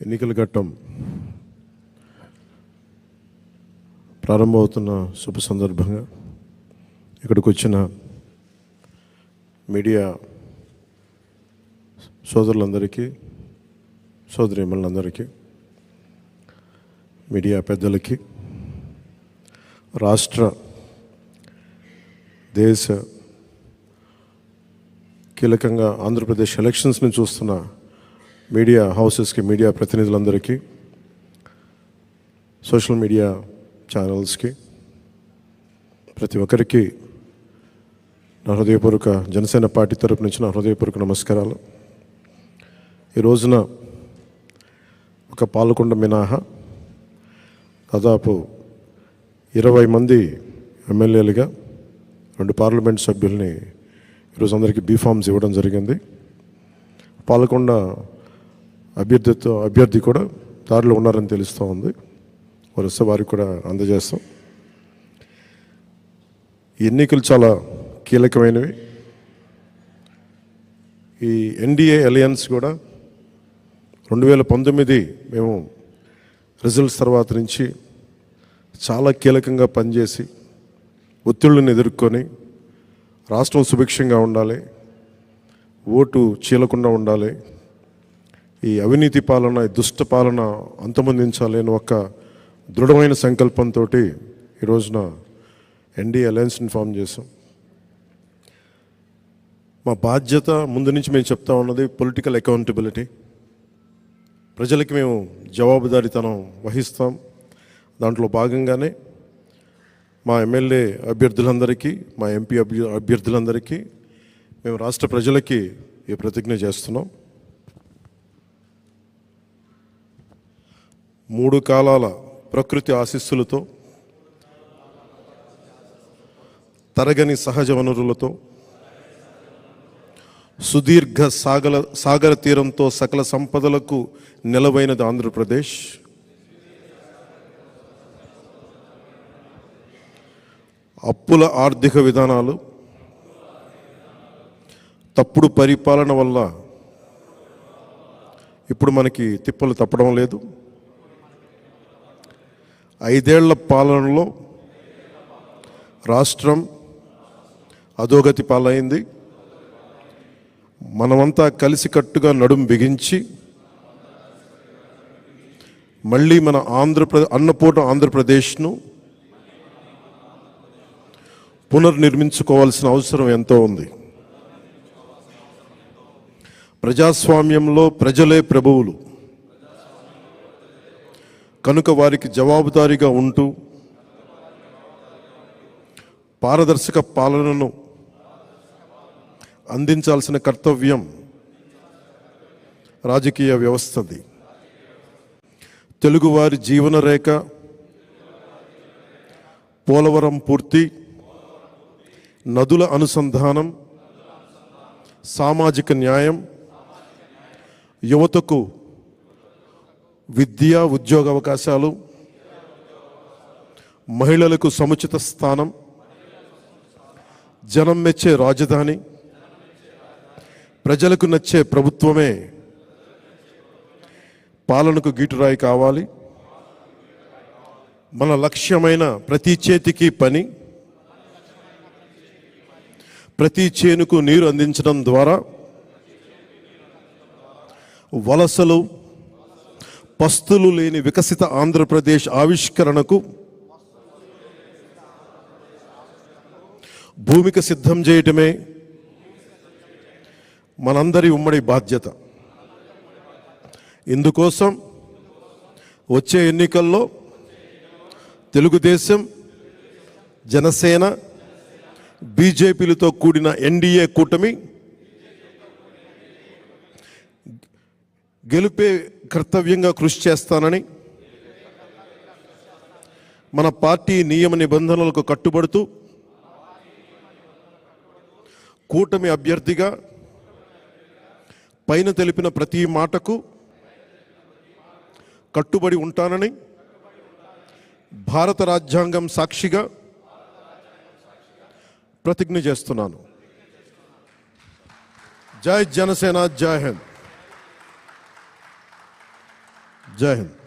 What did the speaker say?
ఎన్నికల ఘట్టం ప్రారంభమవుతున్న శుభ సందర్భంగా ఇక్కడికి వచ్చిన మీడియా సోదరులందరికీ, సోదరీమణులందరికీ, మీడియా పెద్దలకి, రాష్ట్ర దేశ కీలకంగా ఆంధ్రప్రదేశ్ ఎలక్షన్స్ని చూస్తున్న మీడియా హౌసెస్కి, మీడియా ప్రతినిధులందరికీ, సోషల్ మీడియా ఛానల్స్కి, ప్రతి ఒక్కరికి నా హృదయపూర్వక జనసేన పార్టీ తరపు నుంచి నా హృదయపూర్వక నమస్కారాలు. ఈ రోజున ఒక పాలకొండ మినహా దాదాపు 20 మంది ఎమ్మెల్యేలుగా 2 పార్లమెంట్ సభ్యుల్ని ఈరోజు అందరికీ బీఫామ్స్ ఇవ్వడం జరిగింది. పాలకొండ అభ్యర్థి కూడా దారిలో ఉన్నారని తెలుస్తూ ఉంది. వరుస వారికి కూడా అందజేస్తాం. ఎన్నికలు చాలా కీలకమైనవి. ఈ ఎన్డీఏ అలయన్స్ కూడా 2019 మేము రిజల్ట్స్ తర్వాత నుంచి చాలా కీలకంగా పనిచేసి ఒత్తిళ్ళని ఎదుర్కొని రాష్ట్రం సుభిక్షంగా ఉండాలి, ఓటు చీలకుండా ఉండాలి, ఈ అవినీతి పాలన, ఈ దుష్ట పాలన అంతమొందించాలి అని ఒక దృఢమైన సంకల్పంతో ఈ రోజున ఎన్డీఏ అలయన్స్ని ఫామ్ చేసాం. మా బాధ్యత ముందు నుంచి మేము చెప్తా ఉన్నది పొలిటికల్ అకౌంటబిలిటీ. ప్రజలకి మేము జవాబుదారీతనం వహిస్తాం. దాంట్లో భాగంగానే మా ఎమ్మెల్యే అభ్యర్థులందరికీ, మా ఎంపీ అభ్యర్థులందరికీ మేము రాష్ట్ర ప్రజలకి ఈ ప్రతిజ్ఞ చేస్తున్నాం. 3 కాలాల ప్రకృతి ఆశీస్సులతో, తరగని సహజ వనరులతో, సుదీర్ఘ సాగర తీరంతో సకల సంపదలకు నెలవైనది ఆంధ్రప్రదేశ్. అప్పుల ఆర్థిక విధానాలు, తప్పుడు పరిపాలన వల్ల ఇప్పుడు మనకి తిప్పలు తప్పడం లేదు. 5 ఏళ్ల పాలనలో రాష్ట్రం అధోగతి పాలైంది. మనమంతా కలిసికట్టుగా నడుం బిగించి మళ్ళీ మన అన్నపూర్ణ ఆంధ్రప్రదేశ్ను పునర్నిర్మించుకోవాల్సిన అవసరం ఎంతో ఉంది. ప్రజాస్వామ్యంలో ప్రజలే ప్రభువులు కనుక వారికి జవాబుదారీగా ఉంటూ పారదర్శక పాలనను అందించాల్సిన కర్తవ్యం రాజకీయ వ్యవస్థది. తెలుగువారి జీవన రేఖ, పోలవరం పూర్తి, నదుల అనుసంధానం, సామాజిక న్యాయం, యువతకు విద్య, ఉద్యోగ అవకాశాలు, మహిళలకు సముచిత స్థానం, జనం మెచ్చే రాజధాని, ప్రజలకు నచ్చే ప్రభుత్వమే పాలనకు గీటురాయి కావాలి. మన లక్ష్యమైన ప్రతి చేతికి పని, ప్రతి చేనుకు నీరు అందించడం ద్వారా వలసలు, పస్తులు లేని వికసిత ఆంధ్రప్రదేశ్ ఆవిష్కరణకు భూమిక సిద్ధం చేయటమే మనందరి ఉమ్మడి బాధ్యత. ఇందుకోసం వచ్చే ఎన్నికల్లో తెలుగుదేశం, జనసేన, బీజేపీలతో కూడిన ఎన్డీఏ కూటమి గెలుపే కర్తవ్యంగా కృషి చేస్తానని, మన పార్టీ నియమ నిబంధనలకు కట్టుబడుతూ కూటమి అభ్యర్థిగా పైన తెలిపిన ప్రతి మాటకు కట్టుబడి ఉంటానని భారత రాజ్యాంగం సాక్షిగా ప్రతిజ్ఞ చేస్తున్నాను. జై జనసేన, జై హింద్. జై హింద్.